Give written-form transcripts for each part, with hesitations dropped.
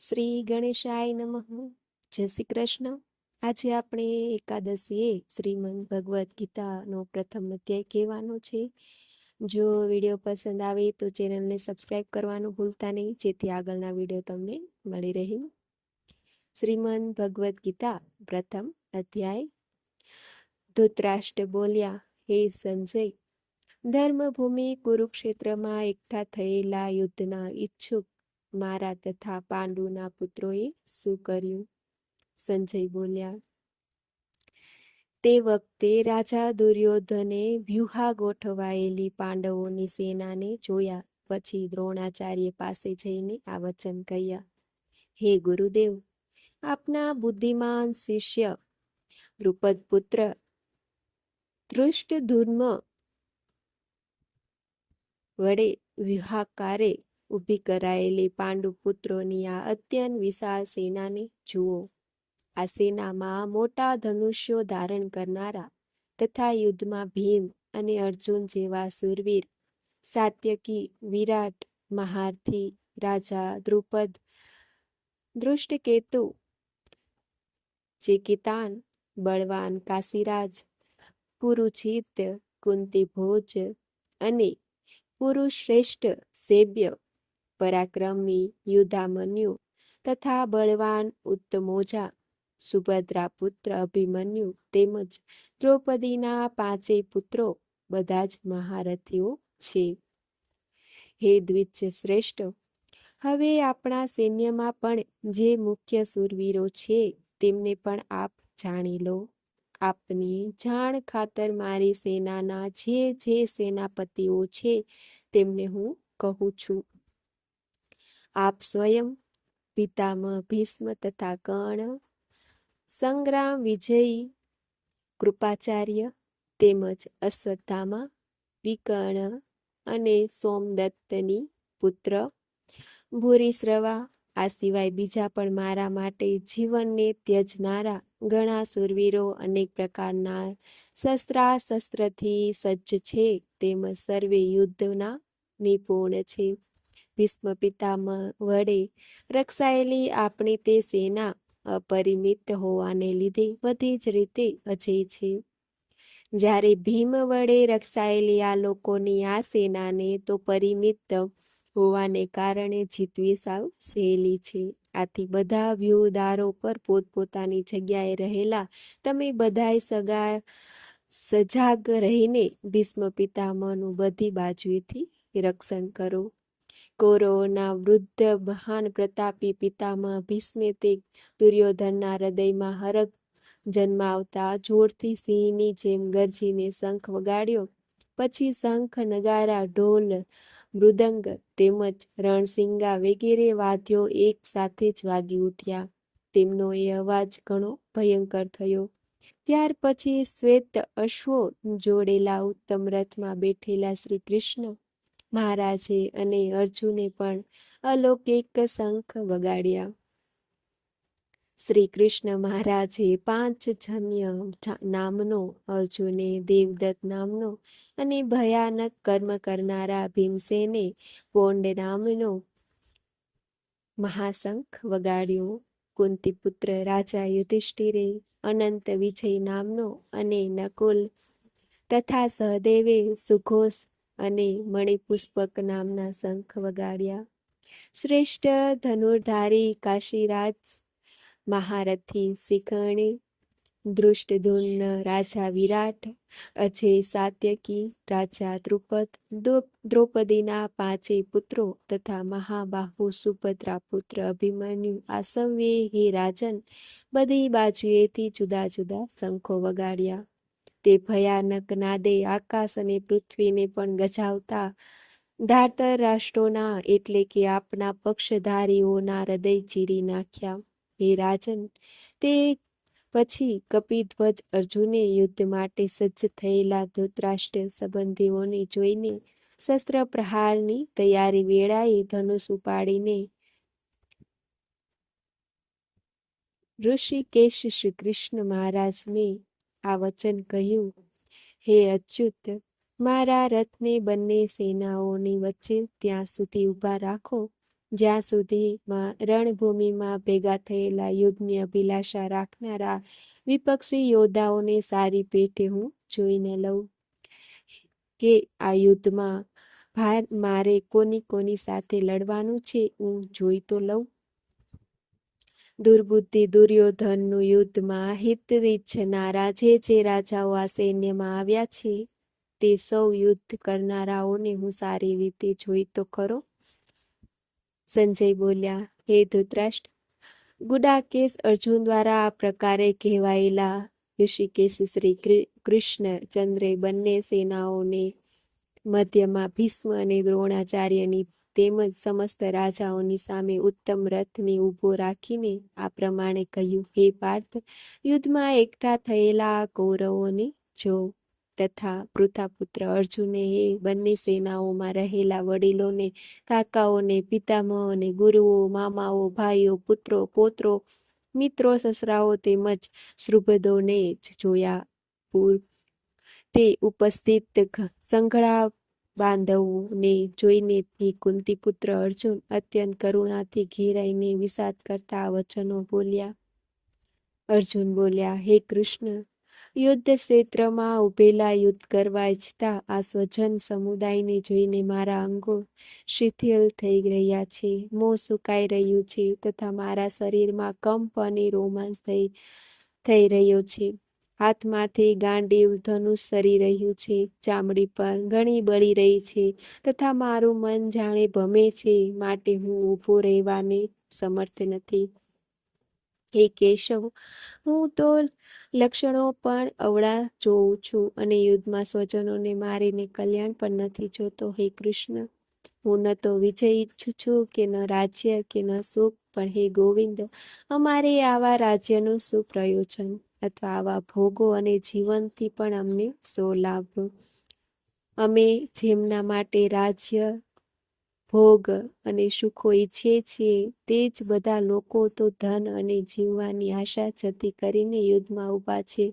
શ્રી ગણેશાય નમઃ. જય શ્રી કૃષ્ણ. આજે આપણે એકાદશીએ શ્રીમદ ભગવદ્ ગીતાનો પ્રથમ અધ્યાય કહેવાનો છે. જો વિડીયો પસંદ આવે તો ચેનલને સબસ્ક્રાઈબ કરવાનું ભૂલતા નહીં, જેથી આગળના વિડીયો તમને મળી રહે. શ્રીમદ ભગવદ્ ગીતા પ્રથમ અધ્યાય. ધૃતરાષ્ટ્ર બોલ્યા, હે સંજય, ધર્મભૂમિ કુરુક્ષેત્રમાં એકઠા થયેલા યુદ્ધના ઈચ્છુક મારા તથા પાંડુના પુત્રોએ શું કર્યું? સંજય બોલ્યા, તે વખતે રાજા દુર્યોધને વ્યૂહા ગોઠવાયેલી પાંડવોની સેનાને જોયા પછી દ્રોણાચાર્ય પાસે જઈને આ વચન કહ્યા, હે ગુરુદેવ, આપના બુદ્ધિમાન શિષ્ય દ્રુપદ પુત્ર ધૃષ્ટદ્યુમ્ન વડે વ્યૂહાકારે ઊભી કરાયેલી પાંડુ પુત્રોની આ અત્યંત વિશાળ સેનાને જુઓ. આ સેનામાં મોટા ધનુષ્યો ધારણ કરનારા તથા યુદ્ધમાં ભીમ અને અર્જુન જેવા સુરવીર, સાત્યકી, વિરાટ, મહારથી, રાજા દ્રુપદ, દૃષ્ટકેતુ, ચેકિતાન, બળવાન કાશીરાજ, પુરુચિત, કુંતીભોજ અને પુરુષશ્રેષ્ઠ સેવ્ય, પરાક્રમી યુધામન્યુ તથા બળવાન ઉત્તમોજા, સુભદ્રા પુત્ર અભિમન્યુ તેમજ દ્રૌપદીના પાંચેય પુત્રો બધા જ મહારથીઓ છે. હે દ્વિજ શ્રેષ્ઠ, હવે આપણા સૈન્યમાં પણ જે મુખ્ય શૂરવીરો છે તેમને પણ આપ જાણી લો. આપની જાણ ખાતર મારી સેનાના જે સેનાપતિઓ છે તેમને હું કહું છું. આપ સ્વયં, પિતામહ ભીષ્મ તથા કર્ણ, સંગ્રામ વિજયી કૃપાચાર્ય તેમજ અશ્વત્થામા, વિકર્ણ અને સોમદત્તની પુત્ર ભૂરિશ્રવા, આ સિવાય બીજા પણ મારા માટે જીવનને ત્યજનારા ઘણા શૂરવીરો અનેક પ્રકારના શસ્ત્રાસ્ત્રથી સજ્જ છે તેમજ સર્વે યુદ્ધના નિપુણ છે. ભીષ્મ પિતામહ વડે રક્ષાયેલી આપણી તે સેના અપરિમિત હોવાને લીધે બધી જ રીતે અજેય છે. જ્યારે ભીમ વડે રક્ષાયેલી આ લોકોની આ સેનાને તો પરિમિત હોવાને કારણે જીતવી સાવ સહેલી છે. આથી બધા વ્યૂહદારો પર પોતપોતાની જગ્યાએ રહેલા તમે બધાય સજાગ રહીને ભીષ્મ પિતામહનું બધી બાજુએથી રક્ષણ કરો. કૌરવોના વૃદ્ધ મહાન પ્રતાપી પિતામહ ભીષ્મે તે દુર્યોધનના હૃદયમાં હરખ જન્માવતા જોરથી સિંહની જેમ ગરજીને શંખ વગાડ્યો. પછી શંખ, નગારા, ઢોલ, મૃદંગ તેમજ રણસિંગા વગેરે વાદ્યો એક સાથે જ વાગી ઉઠ્યા. તેમનો એ અવાજ ઘણો ભયંકર થયો. ત્યાર પછી શ્વેત અશ્વો જોડેલા ઉત્તમ રથમાં બેઠેલા શ્રી કૃષ્ણ મહારાજે અને અર્જુને પણ અલૌકિક શંખ વગાડ્યા. શ્રી કૃષ્ણ મહારાજે પાંચજન્ય નામનો, અર્જુને દેવદત્ત નામનો અને ભયાનક કર્મ કરનારા ભીમસેને પોંડ નામનો મહાશંખ વગાડ્યો. કુંતીપુત્ર રાજા યુધિષ્ઠિરે અનંત વિજય નામનો અને નકુલ તથા સહદેવે સુઘોષ અને મણિપુષ્પક નામના શંખ વગાડ્યા. શ્રેષ્ઠ ધનુર્ધારી કાશીરાજ, મહારથી શિખંડી, ધૃષ્ટદ્યુમ્ન રાજા વિરાટ, અજય સાત્યકી, રાજા દ્રુપદ, દ્રૌપદીના પાંચેય પુત્રો તથા મહાબાહુ સુભદ્રા પુત્ર અભિમન્યુ, આ સૌએ હે રાજન બધી બાજુએથી જુદા જુદા શંખો વગાડ્યા. તે ભયાનક નાદે આકાશ અને પૃથ્વીને પણ ગજાવતા ધાર્તરાષ્ટ્રોના એટલે કે આપના પક્ષધારીઓના હૃદય ચીરી નાખ્યા. હે રાજન, તે પછી કપિધ્વજ અર્જુને યુદ્ધ માટે સજ્જ થયેલા ધૃતરાષ્ટ્ર સંબંધીઓને જોઈને શસ્ત્ર પ્રહારની તૈયારી વેળાએ ધનુષ ઉપાડીને ઋષિકેશ શ્રી કૃષ્ણ મહારાજને આ વચન કહ્યું, હે અચ્યુત, મારા રથને બંને સેનાઓની વચ્ચે ત્યાં સુધી ઊભા રાખો જ્યાં સુધીમાં રણભૂમિમાં ભેગા થયેલા યુદ્ધની અભિલાષા રાખનારા વિપક્ષી યોદ્ધાઓને સારી પેઠે હું જોઈ ન લઉં કે આ યુદ્ધમાં મારે કોની સાથે લડવાનું છે હું જોઈ તો લઉં. દુર્બુદ્ધિ દુર્યોધનનું યુદ્ધમાં હિત ઈચ્છનારા જે રાજાઓ આ સૈન્યમાં આવ્યા છે તે સૌ યુદ્ધ કરનારાઓને હું સારી રીતે જોઈ તો ખરો. સંજય બોલ્યા, હે ધૃતરાષ્ટ્ર, ગુડાકેશ અર્જુન દ્વારા આ પ્રકારે કહેવાયેલા ઋષિકેશ શ્રી કૃષ્ણચંદ્રે બંને સેનાઓને મધ્યમાં ભીષ્મ અને દ્રોણાચાર્યની તેમજ સમસ્ત રાજાઓની સામે ઉત્તમ રથને ઊભો રાખીને આ પ્રમાણે કહ્યું, હે પાર્થ, યુદ્ધમાં એકઠા થયેલા કૌરવોને જો તથા પૃથાપુત્ર અર્જુને એ બંને સેનાઓમાં રહેલા વડીલોને, કાકાઓને, પિતામહોને, ગુરુઓ, મામાઓ, ભાઈઓ, પુત્રો, પૌત્રો, મિત્રો, સસરાઓ તેમજ સુહૃદોને જ જોયા. તે ઉપસ્થિત સંઘળા બાંધવોને જોઈને તે કુંતીપુત્ર અર્જુન અત્યંત કરુણાથી ઘેરાઈને વિષાદ કરતા વચનો બોલ્યા. અર્જુન બોલ્યા, હે કૃષ્ણ, યુદ્ધ ક્ષેત્રમાં ઉભેલા યુદ્ધ કરવા ઈચ્છતા આ સ્વજન સમુદાયને જોઈને મારા અંગો શિથિલ થઈ રહ્યા છે, મોં સુકાઈ રહ્યું છે તથા મારા શરીરમાં કંપ અને રોમાંચ થઈ રહ્યો છે. હાથમાંથી ગાંડીવ ધનુષ સરી રહ્યું છે, ચામડી પર ઘણી બળી રહી છે તથા મારું મન જાણે ભમે છે, માટે હું ઊભો રહેવાને સમર્થ નથી. હે કેશવ, હું તો લક્ષણો પણ અવળા જોઉં છું અને યુદ્ધમાં સ્વજનોને મારીને કલ્યાણ પણ નથી જોતો. હે કૃષ્ણ, હું ન તો વિજય ઈચ્છું છું કે ન રાજ્ય કે ન સુખ, પણ હે ગોવિંદ, અમારે આવા રાજ્યનું શું પ્રયોજન અથવા આવા ભોગો અને જીવનથી પણ અમને શો લાભ? અમે જેમના માટે રાજ્ય, ભોગ અને સુખો ઈચ્છીએ છીએ તે જ બધા લોકો તો ધન અને જીવવાની આશા જતી કરીને યુદ્ધમાં ઊભા છે.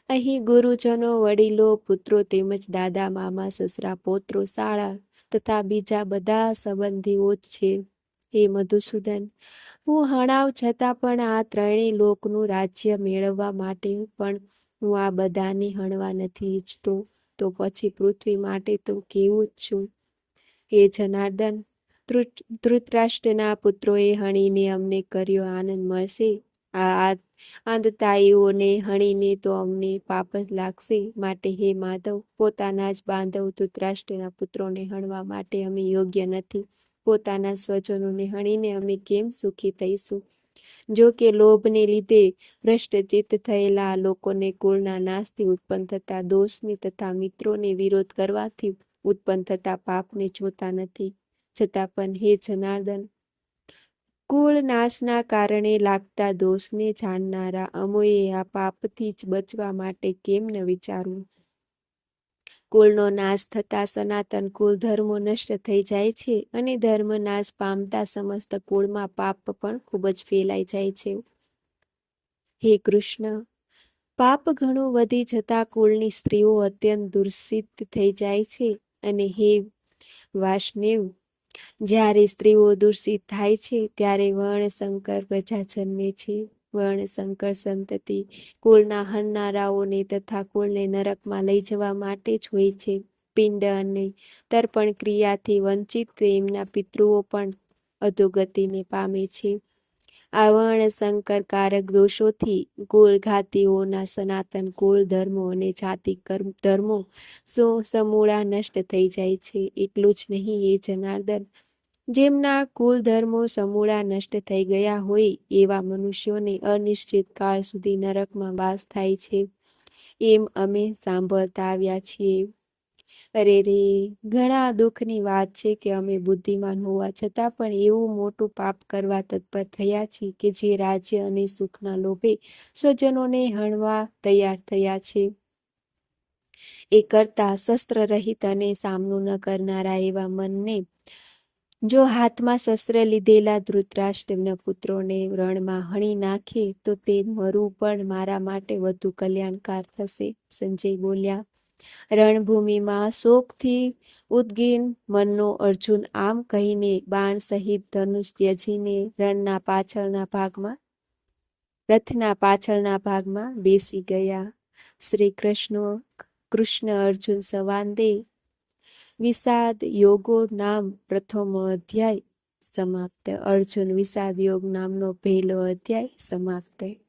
અહીં ગુરુજનો, વડીલો, પુત્રો તેમજ દાદા, મામા, સસરા, પૌત્રો, શાળા તથા બીજા બધા સંબંધીઓ જ છે. હે મધુસૂદન, હું હણાવ છતાં પણ આ ત્રણેય લોકનું રાજ્ય મેળવવા માટે પણ હું આ બધાને હણવા નથી ઈચ્છતો, તો પછી પૃથ્વી માટે તો કેવું જ છું. હે જનાર્દન, ધૃતરાષ્ટ્રના પુત્રોએ હણીને અમને કર્યો આનંદ મળશે, આ આંધતાઈઓને હણીને તો અમને પાપ જ લાગશે. માટે હે માધવ, પોતાના જ બાંધવ ધૃતરાષ્ટ્રના પુત્રોને હણવા માટે અમે યોગ્ય નથી. પોતાના સ્વજનોને હણીને અમે કેમ સુખી થઈશું? જો કે લોભને લીધે ભ્રષ્ટચિત્ત થયેલા લોકોને કુળના નાશથી ઉત્પન્ન થતા દોષને તથા મિત્રોને વિરોધ કરવાથી ઉત્પન્ન થતા પાપને જોતા નથી. છતાં પણ હે જનાર્દન, કુળ નાશના કારણે લાગતા દોષને જાણનારા અમોએ આ પાપથી જ બચવા માટે કેમ ન વિચારવું? કુળનો નાશ થતા સનાતન કુલ ધર્મો નષ્ટ થઈ જાય છે અને ધર્મ નાશ પામતા સમસ્ત કુળમાં પાપ પણ ખૂબ જ ફેલાઈ જાય છે. હે કૃષ્ણ, પાપ ઘણું વધી જતા કુળની સ્ત્રીઓ અત્યંત દૂષિત થઈ જાય છે અને હે વાસુદેવ, જ્યારે સ્ત્રીઓ દૂષિત થાય છે ત્યારે વર્ણશંકર પ્રજા જન્મે છે. વર્ણશંકર સંતતિ કુળના હણનારાઓને તથા કુળને નરકમાં લઈ જવા માટે જ હોય છે. પિંડ અને તર્પણ ક્રિયાથી વંચિત તેમના પિતૃઓ પણ અધોગતિને પામે છે. આ વર્ણશંકર કારક દોષોથી કુળઘાતીઓના સનાતન કુળ ધર્મો અને જાતિ ધર્મો સમૂળા નષ્ટ થઈ જાય છે. એટલું જ નહીં, એ જનાર્દન, જેમના કુલ ધર્મો સમૂળા નષ્ટ થઈ ગયા હોય એવા મનુષ્યોને અનિશ્ચિત કાળ સુધી નરકમાં વાસ થાય છે, એમ અમે સાંભળતા આવ્યા છીએ. અરે રે, ઘણા દુઃખની વાત છે કે અમે બુદ્ધિમાન હોવા છતાં પણ એવું મોટું પાપ કરવા તત્પર થયા છીએ કે જે રાજ્ય અને સુખના લોભે સ્વજનોને હણવા તૈયાર થયા છે. એ કરતા શસ્ત્ર રહિત અને સામનું ન કરનારા એવા મનને જો હાથમાં શસ્ત્ર લીધેલા ધૃતરાષ્ટ્રના પુત્રોને રણમાં હણી નાખે તો તે મરવું પણ મારા માટે વધુ કલ્યાણકાર થશે. સંજય બોલ્યા, રણભૂમિમાં શોકથી ઉદ્ગીન મનનો અર્જુન આમ કહીને બાણ સહિત ધનુષ ત્યજીને રથના પાછળના ભાગમાં બેસી ગયા. શ્રી કૃષ્ણ અર્જુન સંવાદે વિષાદ યોગો નામ પ્રથમો અધ્યાય સમાપ્ત. અર્જુન વિષાદ યોગ નામનો પહેલો અધ્યાય સમાપ્ત.